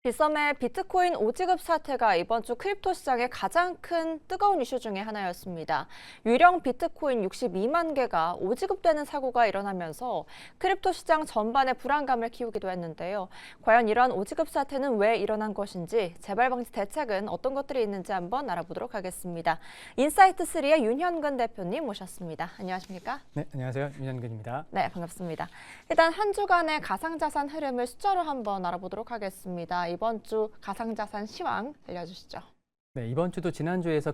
빗썸의 비트코인 오지급 사태가 이번 주 크립토 시장의 가장 큰 뜨거운 이슈 중에 하나였습니다. 유령 비트코인 62만 개가 오지급되는 사고가 일어나면서 크립토 시장 전반에 불안감을 키우기도 했는데요. 과연 이런 오지급 사태는 왜 일어난 것인지, 재발 방지 대책은 어떤 것들이 있는지 한번 알아보도록 하겠습니다. 인사이트3의 윤현근 대표님 모셨습니다. 안녕하십니까? 네, 안녕하세요. 윤현근입니다. 네, 반갑습니다. 일단 한 주간의 가상자산 흐름을 숫자로 한번 알아보도록 하겠습니다. 이번 주 가상자산 시황 알려주시죠. 네, 이번 주도 지난주에서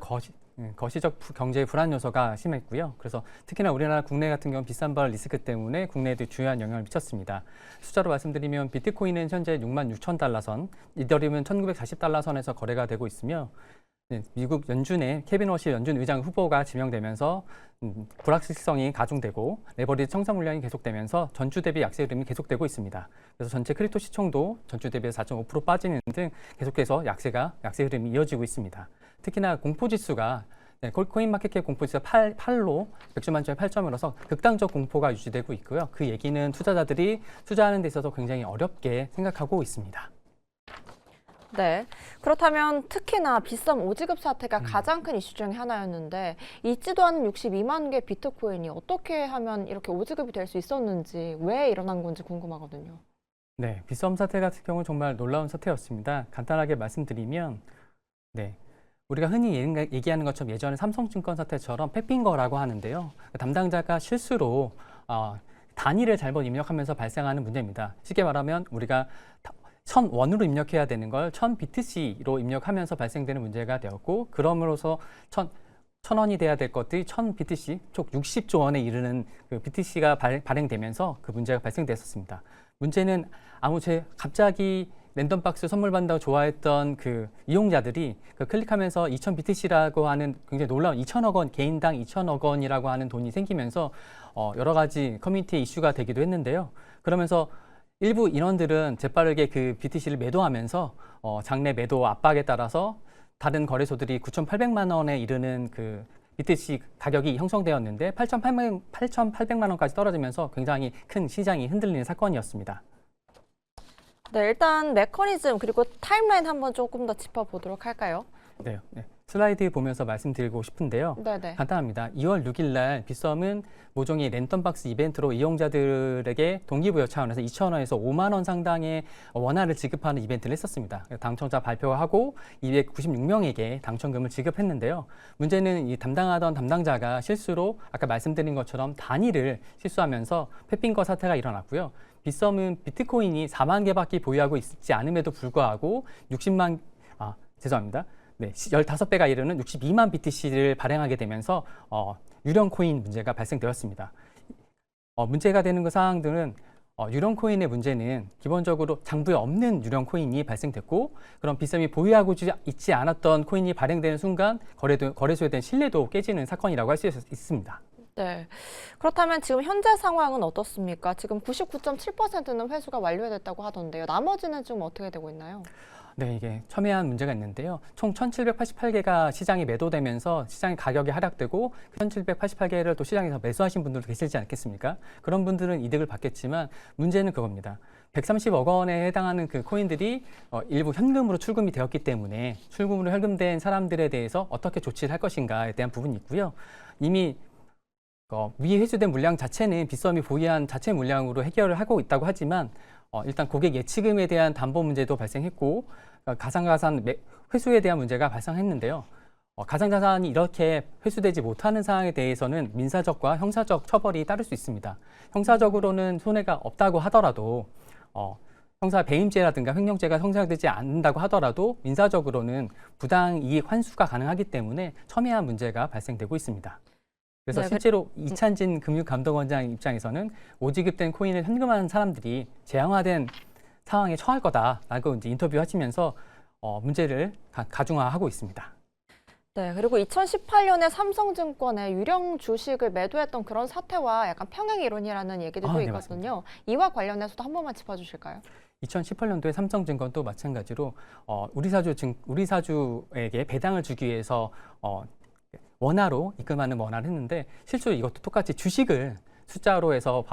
거시적 경제 불안 요소가 심했고요. 그래서 특히나 우리나라 국내 같은 경우는 비싼 발 리스크 때문에 국내에도 주요한 영향을 미쳤습니다. 숫자로 말씀드리면 비트코인은 현재 66,000달러 선, 이더리움은 1,940달러 선에서 거래가 되고 있으며 미국 연준의 케빈 워시 연준 의장 후보가 지명되면서 불확실성이 가중되고 레버리지 청산 물량이 계속되면서 전주 대비 약세 흐름이 계속되고 있습니다. 그래서 전체 크립토 시총도 전주 대비 4.5% 빠지는 등 계속해서 약세 흐름이 이어지고 있습니다. 특히나 공포지수가 코인마켓캡 공포지수가 8로 100주 만점에 8점이라서 극단적 공포가 유지되고 있고요. 그 얘기는 투자자들이 투자하는 데 있어서 굉장히 어렵게 생각하고 있습니다. 네, 그렇다면 특히나 빗썸 오지급 사태가 가장 큰 이슈 중에 하나였는데 잊지도 않은 62만 개 비트코인이 어떻게 하면 이렇게 오지급이 될 수 있었는지, 왜 일어난 건지 궁금하거든요. 네, 빗썸 사태 같은 경우는 정말 놀라운 사태였습니다. 간단하게 말씀드리면 우리가 흔히 얘기하는 것처럼 예전에 삼성증권 사태처럼 패핑거라고 하는데요. 담당자가 실수로 단위를 잘못 입력하면서 발생하는 문제입니다. 쉽게 말하면 우리가 1000원으로 입력해야 되는 걸 1000BTC로 입력하면서 발생되는 문제가 되었고, 그럼으로써 1000원이 돼야 될 것들이 1000BTC, 총 60조 원에 이르는 그 BTC가 발행되면서 그 문제가 발생됐었습니다. 문제는 갑자기 랜덤박스 선물 받는다고 좋아했던 그 이용자들이 그 클릭하면서 2000BTC라고 하는 굉장히 놀라운 2천억 원, 개인당 2천억 원이라고 하는 돈이 생기면서 여러 가지 커뮤니티 이슈가 되기도 했는데요. 그러면서 일부 인원들은 재빠르게 그 BTC를 매도하면서 장내 매도 압박에 따라서 다른 거래소들이 9,800만 원에 이르는 그 BTC 가격이 형성되었는데 8,800만 원까지 떨어지면서 굉장히 큰 시장이 흔들리는 사건이었습니다. 네, 일단 메커니즘 그리고 타임라인 한번 조금 더 짚어보도록 할까요? 네. 슬라이드 보면서 말씀드리고 싶은데요. 네네. 간단합니다. 2월 6일 날 빗썸은 모종의 랜덤박스 이벤트로 이용자들에게 동기부여 차원에서 2,000원에서 5만 원 상당의 원화를 지급하는 이벤트를 했었습니다. 당첨자 발표하고 296명에게 당첨금을 지급했는데요. 문제는 이 담당하던 담당자가 실수로 아까 말씀드린 것처럼 단위를 실수하면서 패핑거 사태가 일어났고요. 빗썸은 비트코인이 4만 개밖에 보유하고 있지 않음에도 불구하고 15배가 이르는 62만 BTC를 발행하게 되면서 유령 코인 문제가 발생되었습니다. 문제가 되는 그 사항들은 유령 코인의 문제는 기본적으로 장부에 없는 유령 코인이 발생됐고, 그럼 빗썸이 보유하고 있지 않았던 코인이 발행되는 순간 거래소에 대한 신뢰도 깨지는 사건이라고 할 수 있습니다. 네. 그렇다면 지금 현재 상황은 어떻습니까? 지금 99.7%는 회수가 완료됐다고 하던데요. 나머지는 지금 어떻게 되고 있나요? 네, 이게 첨예한 문제가 있는데요. 총 1,788개가 시장에 매도되면서 시장의 가격이 하락되고 1,788개를 또 시장에서 매수하신 분들도 계시지 않겠습니까? 그런 분들은 이득을 받겠지만 문제는 그겁니다. 130억 원에 해당하는 그 코인들이 일부 현금으로 출금이 되었기 때문에 출금으로 현금된 사람들에 대해서 어떻게 조치를 할 것인가에 대한 부분이 있고요. 이미 위에 회수된 물량 자체는 빗썸이 보유한 자체 물량으로 해결을 하고 있다고 하지만 일단 고객 예치금에 대한 담보 문제도 발생했고, 가상자산 회수에 대한 문제가 발생했는데요. 가상자산이 이렇게 회수되지 못하는 사항에 대해서는 민사적과 형사적 처벌이 따를 수 있습니다. 형사적으로는 손해가 없다고 하더라도 형사 배임죄라든가 횡령죄가 성사되지 않는다고 하더라도 민사적으로는 부당 이익 환수가 가능하기 때문에 첨예한 문제가 발생되고 있습니다. 그래서 실제로 이찬진 금융감독원장 입장에서는 오지급된 코인을 현금화한 사람들이 재앙화된 상황에 처할 거다라고 이제 인터뷰하시면서 문제를 가중화하고 있습니다. 네, 그리고 2018년에 삼성증권의 유령 주식을 매도했던 그런 사태와 약간 평행이론이라는 얘기들도 있거든요. 이와 관련해서도 한 번만 짚어주실까요? 2018년도에 삼성증권도 마찬가지로 우리사주에게 배당을 주기 위해서 원화로 입금하는 원화를 했는데, 실제로 이것도 똑같이 주식을 숫자로 해서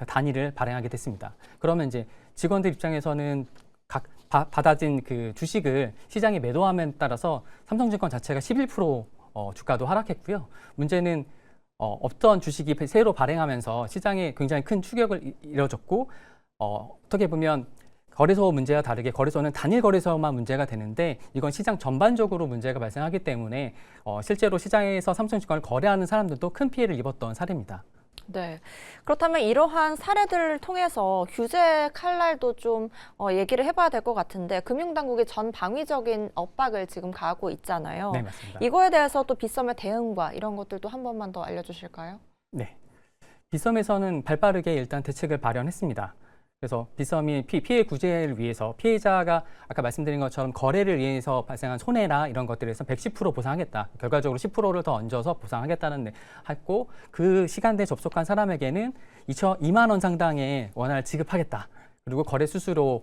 단위를 발행하게 됐습니다. 그러면 이제 직원들 입장에서는 받아진 그 주식을 시장에 매도함에 따라서 삼성증권 자체가 11% 주가도 하락했고요. 문제는 없던 주식이 새로 발행하면서 시장에 굉장히 큰 추격을 이뤄졌고 어떻게 보면 거래소 문제와 다르게 거래소는 단일 거래소만 문제가 되는데 이건 시장 전반적으로 문제가 발생하기 때문에 실제로 시장에서 삼성증권을 거래하는 사람들도 큰 피해를 입었던 사례입니다. 네. 그렇다면 이러한 사례들을 통해서 규제 칼날도 좀 얘기를 해봐야 될 것 같은데 금융당국이 전 방위적인 압박을 지금 가하고 있잖아요. 네, 맞습니다. 이거에 대해서 또 빗썸의 대응과 이런 것들도 한 번만 더 알려주실까요? 네. 빗썸에서는 발빠르게 일단 대책을 발현했습니다. 그래서 빗썸이 피해 구제를 위해서 피해자가 아까 말씀드린 것처럼 거래를 위해서 발생한 손해나 이런 것들에서 110% 보상하겠다. 결과적으로 10%를 더 얹어서 보상하겠다는 했고 그 시간대에 접속한 사람에게는 2만 원 상당의 원화를 지급하겠다. 그리고 거래 수수료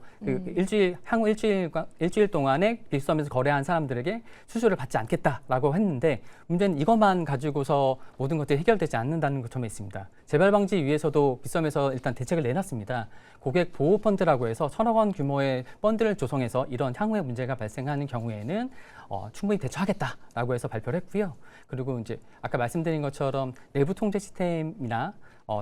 향후 일주일 동안에 빗썸에서 거래한 사람들에게 수수료를 받지 않겠다라고 했는데 문제는 이것만 가지고서 모든 것들이 해결되지 않는다는 점에 있습니다. 재발 방지 위해서도 빗썸에서 일단 대책을 내놨습니다. 고객 보호 펀드라고 해서 1,000억 원 규모의 펀드를 조성해서 이런 향후에 문제가 발생하는 경우에는 충분히 대처하겠다라고 해서 발표를 했고요. 그리고 이제 아까 말씀드린 것처럼 내부 통제 시스템이나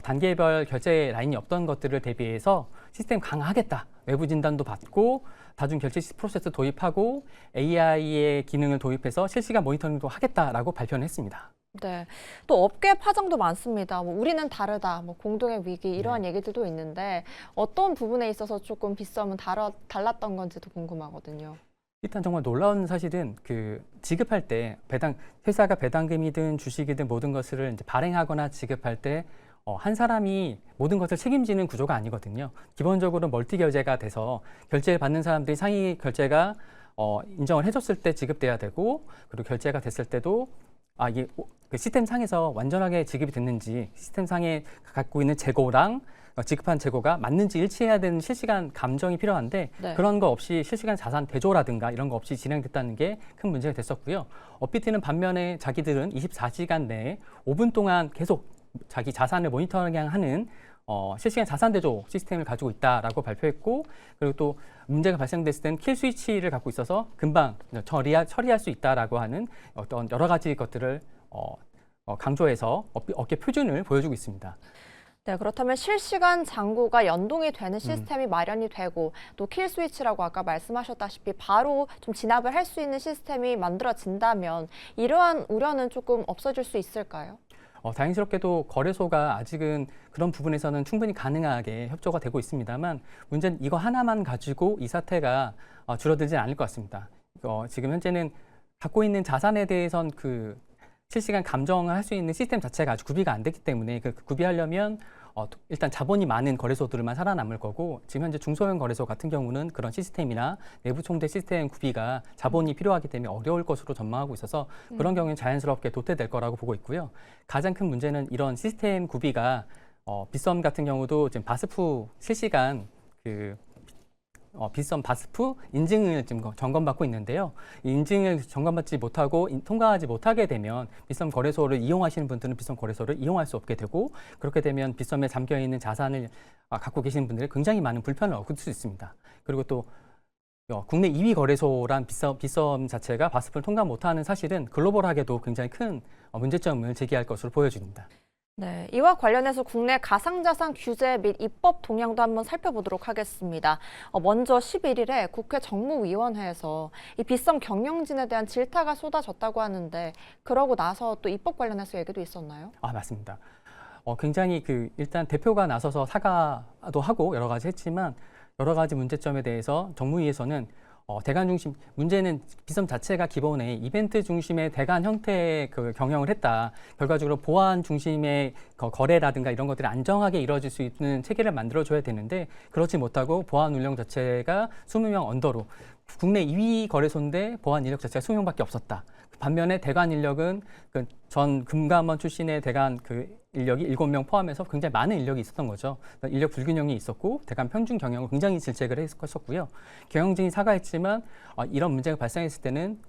단계별 결제 라인이 없던 것들을 대비해서 시스템 강화하겠다. 외부 진단도 받고 다중 결제 프로세스 도입하고 AI의 기능을 도입해서 실시간 모니터링도 하겠다라고 발표를 했습니다. 네. 또 업계 파장도 많습니다. 뭐 우리는 다르다, 뭐 공동의 위기 이러한 얘기들도 있는데 어떤 부분에 있어서 조금 빗썸은 달랐던 건지도 궁금하거든요. 일단 정말 놀라운 사실은 그 지급할 때 회사가 배당금이든 주식이든 모든 것을 이제 발행하거나 지급할 때 한 사람이 모든 것을 책임지는 구조가 아니거든요. 기본적으로 멀티 결제가 돼서 결제를 받는 사람들이 상위 결제가 인정을 해줬을 때 지급돼야 되고 그리고 결제가 됐을 때도 이게 그 시스템 상에서 완전하게 지급이 됐는지 시스템 상에 갖고 있는 재고랑 지급한 재고가 맞는지 일치해야 되는 실시간 감정이 필요한데 네. 그런 거 없이 실시간 자산 대조라든가 이런 거 없이 진행됐다는 게 큰 문제가 됐었고요. 업비트는 반면에 자기들은 24시간 내에 5분 동안 계속 자기 자산을 모니터링하는 실시간 자산 대조 시스템을 가지고 있다라고 발표했고 그리고 또 문제가 발생됐을 때는 킬 스위치를 갖고 있어서 금방 처리할 수 있다라고 하는 어떤 여러 가지 것들을 강조해서 업계 표준을 보여주고 있습니다. 네, 그렇다면 실시간 잔고가 연동이 되는 시스템이 마련이 되고 또 킬 스위치라고 아까 말씀하셨다시피 바로 좀 진압을 할 수 있는 시스템이 만들어진다면 이러한 우려는 조금 없어질 수 있을까요? 다행스럽게도 거래소가 아직은 그런 부분에서는 충분히 가능하게 협조가 되고 있습니다만 문제는 이거 하나만 가지고 이 사태가 줄어들지 않을 것 같습니다. 지금 현재는 갖고 있는 자산에 대해선 그 실시간 감정을 할 수 있는 시스템 자체가 아직 구비가 안 됐기 때문에 그 구비하려면 일단 자본이 많은 거래소들만 살아남을 거고 지금 현재 중소형 거래소 같은 경우는 그런 시스템이나 내부 총대 시스템 구비가 자본이 필요하기 때문에 어려울 것으로 전망하고 있어서 그런 경우는 자연스럽게 도태될 거라고 보고 있고요. 가장 큰 문제는 이런 시스템 구비가 빗썸 같은 경우도 지금 바스프 실시간 빗썸 바스프 인증을 지금 점검받고 있는데요. 이 인증을 점검받지 못하고 통과하지 못하게 되면 빗썸 거래소를 이용하시는 분들은 빗썸 거래소를 이용할 수 없게 되고 그렇게 되면 빗썸에 잠겨 있는 자산을 갖고 계시는 분들이 굉장히 많은 불편을 얻을 수 있습니다. 그리고 또 국내 2위 거래소란 빗썸 자체가 바스프를 통과 못하는 사실은 글로벌하게도 굉장히 큰 문제점을 제기할 것으로 보여집니다. 네, 이와 관련해서 국내 가상자산 규제 및 입법 동향도 한번 살펴보도록 하겠습니다. 먼저 11일에 국회 정무위원회에서 이 빗썸 경영진에 대한 질타가 쏟아졌다고 하는데 그러고 나서 또 입법 관련해서 얘기도 있었나요? 맞습니다. 굉장히 일단 대표가 나서서 사과도 하고 여러 가지 했지만 여러 가지 문제점에 대해서 정무위에서는 대관 중심 문제는 빗썸 자체가 기본에 이벤트 중심의 대관 형태의 경영을 했다. 결과적으로 보안 중심의 거래라든가 이런 것들이 안정하게 이루어질 수 있는 체계를 만들어줘야 되는데 그렇지 못하고 보안 운영 자체가 20명 언더로 국내 2위 거래소인데 보안 인력 자체가 20명밖에 없었다. 반면에 대관 인력은 전 금감원 출신의 대관 인력이 7명 포함해서 굉장히 많은 인력이 있었던 거죠. 인력 불균형이 있었고 대관 평균 경영을 굉장히 질책을 했었고요. 경영진이 사과했지만 이런 문제가 발생했을 때는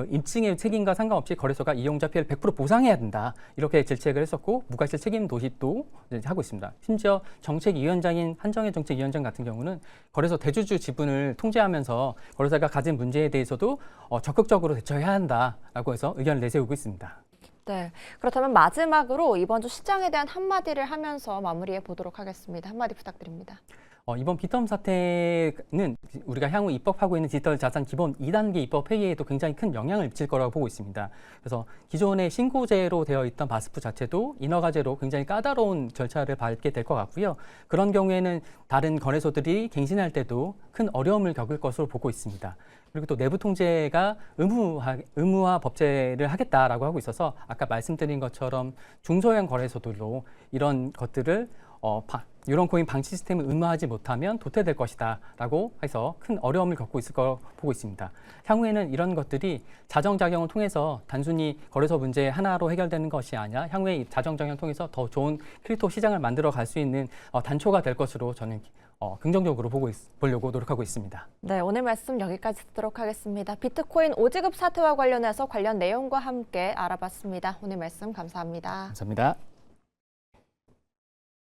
입증의 책임과 상관없이 거래소가 이용자 피해를 100% 보상해야 된다. 이렇게 질책을 했었고 무과실 책임 도입도 이제 하고 있습니다. 심지어 정책위원장인 한정혜 정책위원장 같은 경우는 거래소 대주주 지분을 통제하면서 거래소가 가진 문제에 대해서도 적극적으로 대처해야 한다라고 해서 의견을 내세우고 있습니다. 네, 그렇다면 마지막으로 이번 주 시장에 대한 한마디를 하면서 마무리해 보도록 하겠습니다. 한마디 부탁드립니다. 이번 빅텀 사태는 우리가 향후 입법하고 있는 디지털 자산 기본 2단계 입법 회의에도 굉장히 큰 영향을 미칠 거라고 보고 있습니다. 그래서 기존의 신고제로 되어 있던 바스프 자체도 인허가제로 굉장히 까다로운 절차를 밟게 될 것 같고요. 그런 경우에는 다른 거래소들이 갱신할 때도 큰 어려움을 겪을 것으로 보고 있습니다. 그리고 또 내부 통제가 의무화 법제를 하겠다라고 하고 있어서 아까 말씀드린 것처럼 중소형 거래소들로 이런 것들을 유런 코인 방치 시스템을 의무화하지 못하면 도태될 것이다라고 해서 큰 어려움을 겪고 있을 거라고 보고 있습니다. 향후에는 이런 것들이 자정작용을 통해서 단순히 거래소 문제 하나로 해결되는 것이 아니라 향후에 자정작용을 통해서 더 좋은 크립토 시장을 만들어 갈 수 있는 단초가 될 것으로 저는 긍정적으로 보려고 노력하고 있습니다. 네, 오늘 말씀 여기까지 듣도록 하겠습니다. 비트코인 5지급 사태와 관련해서 관련 내용과 함께 알아봤습니다. 오늘 말씀 감사합니다. 감사합니다.